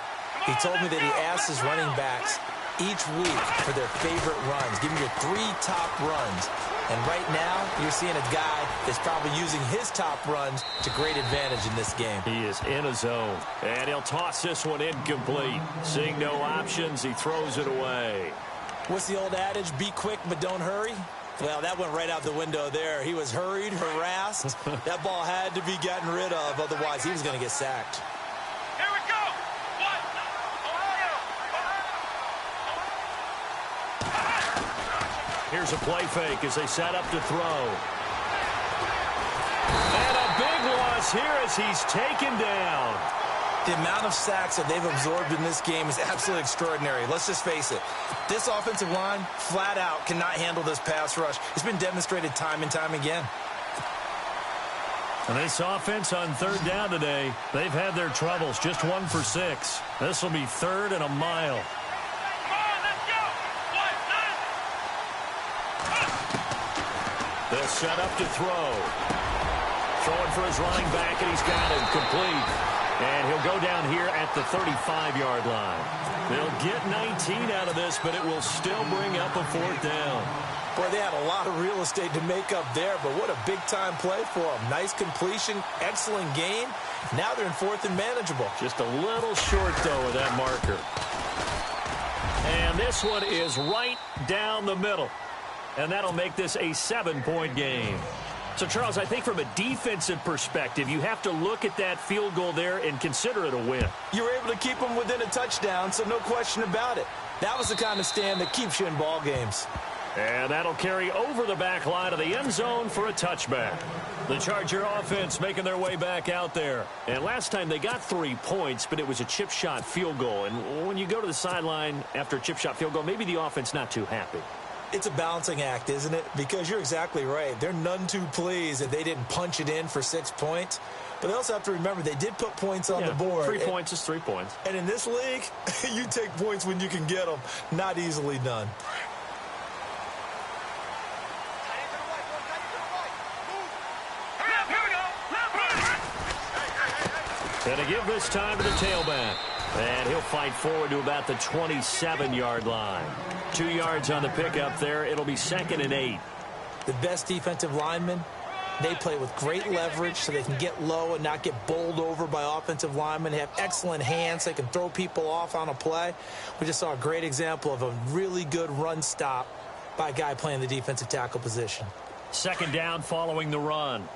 He told me that he asked his running backs each week for their favorite runs. Give me your 3 top runs. And right now, you're seeing a guy that's probably using his top runs to great advantage in this game. He is in a zone. And he'll toss this one incomplete. Seeing no options, he throws it away. What's the old adage? Be quick, but don't hurry? Well, that went right out the window there. He was hurried, harassed. That ball had to be gotten rid of, otherwise he was going to get sacked. Here we go. Here's a play fake as they set up to throw. And a big loss here as he's taken down. The amount of sacks that they've absorbed in this game is absolutely extraordinary. Let's just face it. This offensive line, flat out, cannot handle this pass rush. It's been demonstrated time and time again. And this offense on 3rd down today, they've had their troubles. Just 1 for 6. This will be 3rd and a mile. They'll set up to throw. Throwing for his running back, and he's got him complete. And he'll go down here at the 35-yard line. They'll get 19 out of this, but it will still bring up a 4th down. Boy, they had a lot of real estate to make up there, but what a big-time play for them. Nice completion, excellent gain. Now they're in 4th and manageable. Just a little short, though, of that marker. And this one is right down the middle. And that'll make this a 7-point game. So, Charles, I think from a defensive perspective, you have to look at that field goal there and consider it a win. You were able to keep them within a touchdown, so no question about it. That was the kind of stand that keeps you in ball games. And that'll carry over the back line of the end zone for a touchback. The Charger offense making their way back out there. And last time they got 3 points, but it was a chip shot field goal. And when you go to the sideline after a chip shot field goal, maybe the offense not too happy. It's a balancing act, isn't it? Because you're exactly right. They're none too pleased that they didn't punch it in for 6 points. But they also have to remember they did put points on the board. 3 points is 3 points. And in this league, you take points when you can get them. Not easily done. And to give this time to the tailback. And he'll fight forward to about the 27-yard line. 2 yards on the pickup there. It'll be 2nd and 8. The best defensive linemen, they play with great leverage so they can get low and not get bowled over by offensive linemen. They have excellent hands. They can throw people off on a play. We just saw a great example of a really good run stop by a guy playing the defensive tackle position. 2nd down following the run.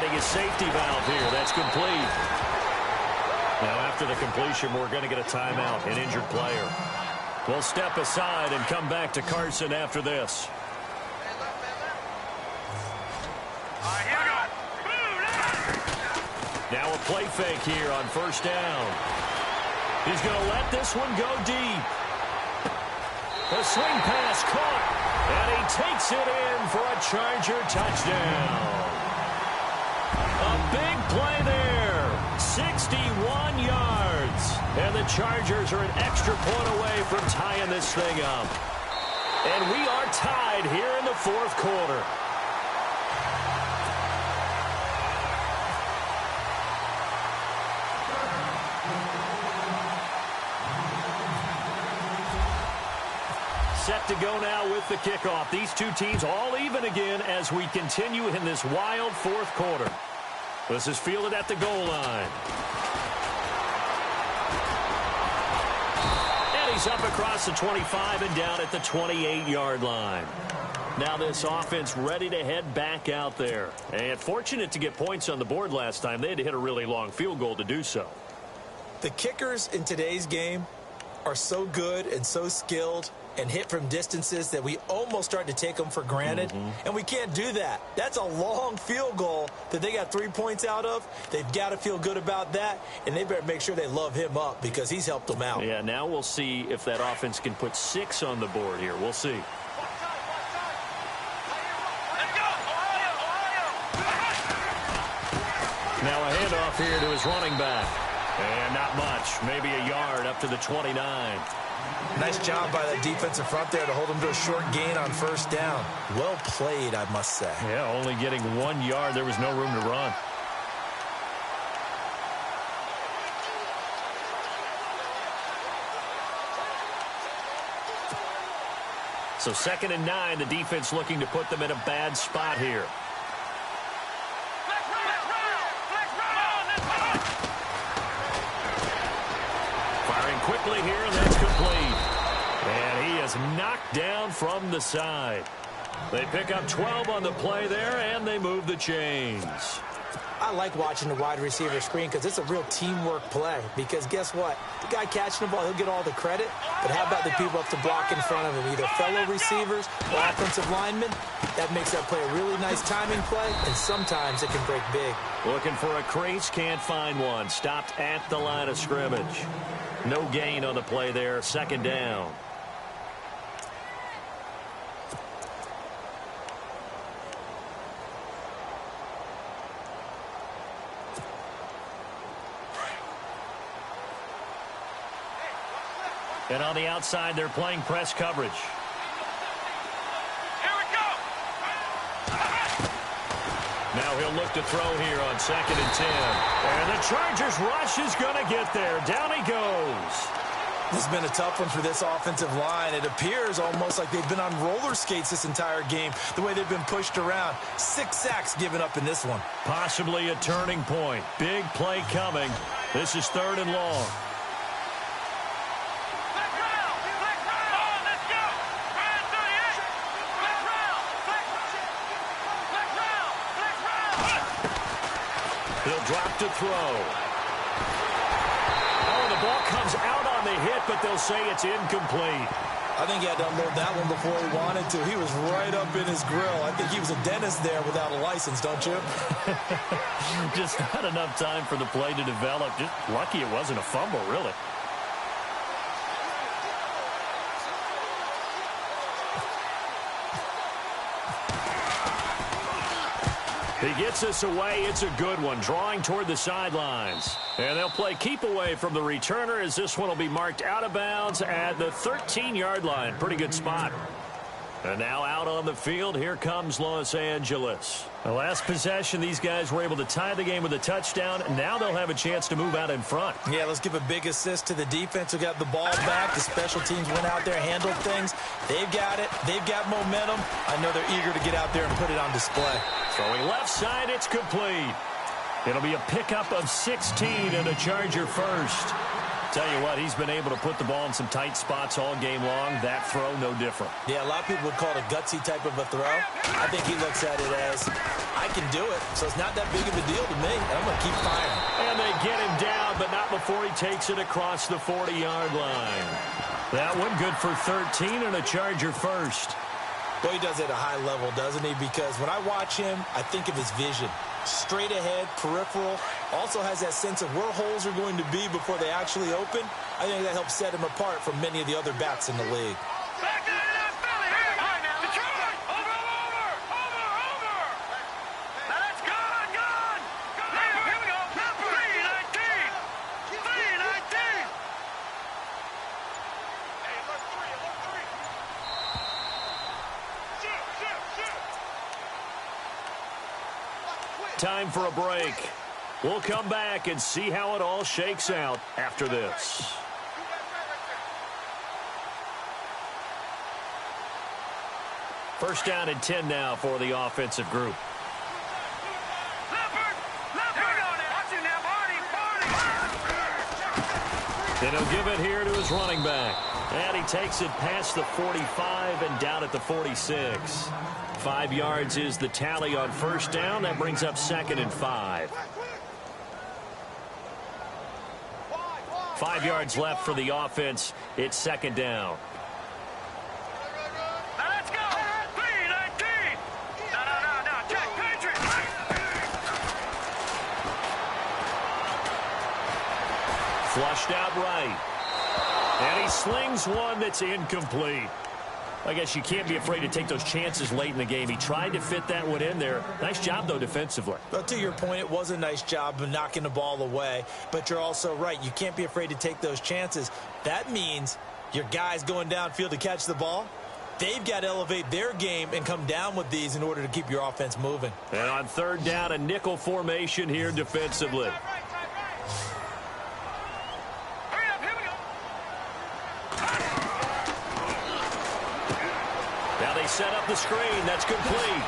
A safety valve here. That's complete. Now, after the completion, we're going to get a timeout, an injured player. We'll step aside and come back to Carson after this. Now a play fake here on 1st down. He's going to let this one go deep. The swing pass caught, and he takes it in for a Charger touchdown. A big play there, 61 yards. And the Chargers are an extra point away from tying this thing up. And we are tied here in the 4th quarter. Set to go now with the kickoff. These two teams all even again as we continue in this wild 4th quarter. This is fielded at the goal line. And he's up across the 25 and down at the 28-yard line. Now this offense ready to head back out there. And fortunate to get points on the board last time. They had to hit a really long field goal to do so. The kickers in today's game are so good and so skilled and hit from distances that we almost start to take them for granted. And we can't do that. That's a long field goal that they got 3 points out of. They've got to feel good about that, and they better make sure they love him up because he's helped them out. Yeah, now we'll see if that offense can put 6 on the board here. We'll see. Now a handoff here to his running back. And not much, maybe a yard up to the 29. Nice job by that defensive front there to hold him to a short gain on 1st down. Well played, I must say. Yeah, only getting 1 yard. There was no room to run. So 2nd and 9, the defense looking to put them in a bad spot here. Quickly here, and that's complete. And he is knocked down from the side. They pick up 12 on the play there, and they move the chains. I like watching the wide receiver screen because it's a real teamwork play. Because guess what? The guy catching the ball, he'll get all the credit. But how about the people up to block in front of him? Either fellow receivers or offensive linemen. That makes that play a really nice timing play, and sometimes it can break big. Looking for a crease, can't find one. Stopped at the line of scrimmage. No gain on the play there, 2nd down. And on the outside, they're playing press coverage. Here we go. Now he'll look to throw here on 2nd and 10. And the Chargers rush is going to get there. Down he goes. This has been a tough one for this offensive line. It appears almost like they've been on roller skates this entire game, the way they've been pushed around. 6 sacks given up in this one. Possibly a turning point. Big play coming. This is 3rd and long. He'll drop to throw. Oh, the ball comes out on the hit, but they'll say it's incomplete. I think he had to unload that one before he wanted to. He was right up in his grill. I think he was a dentist there without a license, don't you? Just not enough time for the play to develop. Just lucky it wasn't a fumble, really. He gets us away. It's a good one, drawing toward the sidelines. And they'll play keep away from the returner as this one will be marked out of bounds at the 13-yard line. Pretty good spot. And now out on the field, here comes Los Angeles. The last possession, these guys were able to tie the game with a touchdown. Now they'll have a chance to move out in front. Yeah, let's give a big assist to the defense who got the ball back. The special teams went out there, handled things. They've got it. They've got momentum. I know they're eager to get out there and put it on display. Throwing left side, it's complete. It'll be a pickup of 16 and a Charger first. Tell you what, he's been able to put the ball in some tight spots all game long. That throw, no different. Yeah, a lot of people would call it a gutsy type of a throw. I think he looks at it as, I can do it, so it's not that big of a deal to me. I'm going to keep firing. And they get him down, but not before he takes it across the 40-yard line. That one good for 13 and a Charger first. Well, he does it at a high level, doesn't he? Because when I watch him, I think of his vision. Straight ahead, peripheral, also has that sense of where holes are going to be before they actually open. I think that helps set him apart from many of the other backs in the league. Back to that belly. Here, Detroit. Over. Now that's gone. Here we go. 3-19. 3-19. Hey, look three. Shoot. Time for a break. We'll come back and see how it all shakes out after this. First down and 10 now for the offensive group. Then he'll give it here to his running back. And he takes it past the 45 and down at the 46. 5 yards is the tally on first down. That brings up 2nd and 5. 5 yards left for the offense. It's 2nd down. Let's go. 3-19. No. Check. Patriots. Flushed out right. And he slings one that's incomplete. I guess you can't be afraid to take those chances late in the game. He tried to fit that one in there. Nice job, though, defensively. Well, to your point, it was a nice job of knocking the ball away. But you're also right. You can't be afraid to take those chances. That means your guys going downfield to catch the ball, they've got to elevate their game and come down with these in order to keep your offense moving. And on 3rd down, a nickel formation here defensively. Set up the screen. That's complete.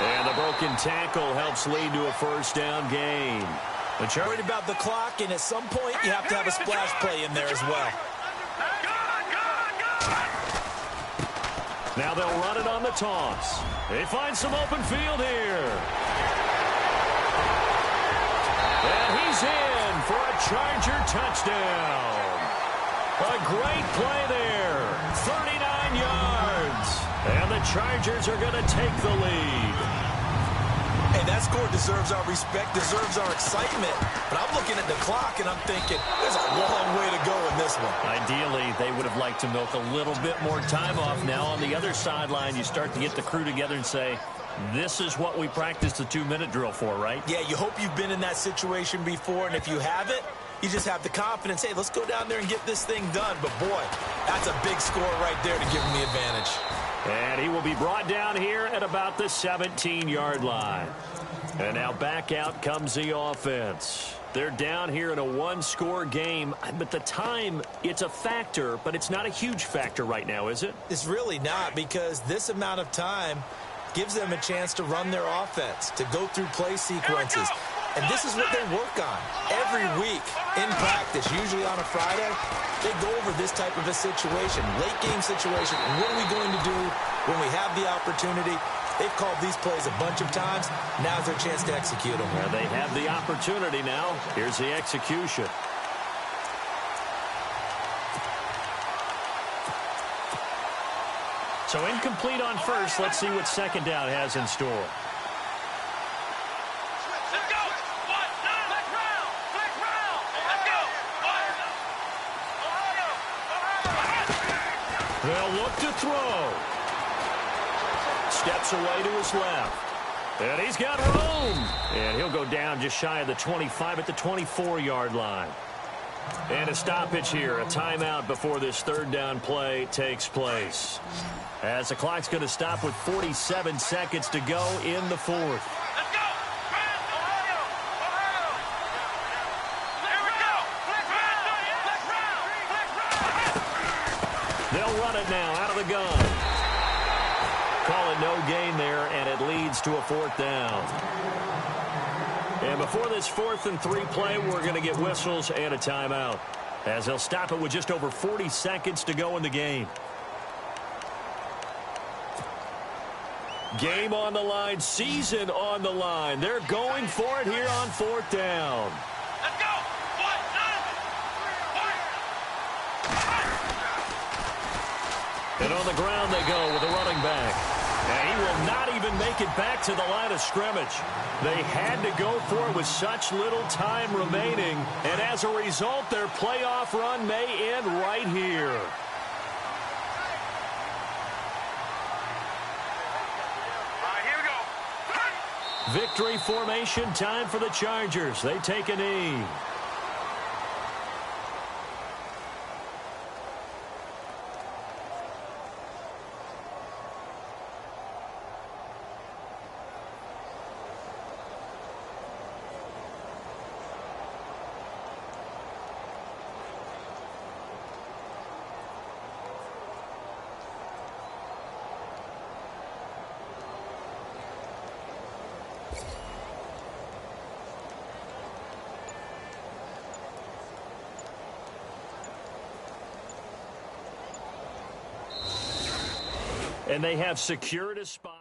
And the broken tackle helps lead to a first down gain. But you're worried about the clock, and at some point you have to have a splash play in there as well. Now they'll run it on the toss. They find some open field here. And he's in for a Charger touchdown. A great play there. 39 yards. And the Chargers are going to take the lead. Hey, that score deserves our respect, deserves our excitement. But I'm looking at the clock, and I'm thinking, there's a long way to go in this one. Ideally, they would have liked to milk a little bit more time off. Now on the other sideline, you start to get the crew together and say, this is what we practiced the 2-minute drill for, right? Yeah, you hope you've been in that situation before, and if you haven't, You just have the confidence, hey, let's go down there and get this thing done. But, boy, that's a big score right there to give him the advantage. And he will be brought down here at about the 17-yard line. And now back out comes the offense. They're down here in a one-score game, but the time, it's a factor, but it's not a huge factor right now, is it? It's really not, because this amount of time gives them a chance to run their offense, to go through play sequences. And this is what they work on every week in practice, usually on a Friday. They go over this type of a situation, late-game situation. What are we going to do when we have the opportunity? They've called these plays a bunch of times. Now's their chance to execute them. Well, they have the opportunity now. Here's the execution. So incomplete on first. Let's see what second down has in store. Let's go. Flex round. Let's go. They'll look to throw. Steps away to his left. And he's got room. And he'll go down just shy of the 25 at the 24-yard line. And a stoppage here, a timeout before this third down play takes place. As the clock's going to stop with 47 seconds to go in the fourth. Let's go. Ohio. Here we go. Flex round. They'll run it now out of the gun. Calling no gain there, and it leads to a fourth down. And before this 4th and 3 play, we're going to get whistles and a timeout, as they'll stop it with just over 40 seconds to go in the game. Game on the line, season on the line. They're going for it here on 4th down. Let's go. And on the ground they go with the running back. And he will not even make it back to the line of scrimmage. They had to go for it with such little time remaining. And as a result, their playoff run may end right here. All right, here we go. Victory formation time for the Chargers. They take a knee. And they have secured a spot.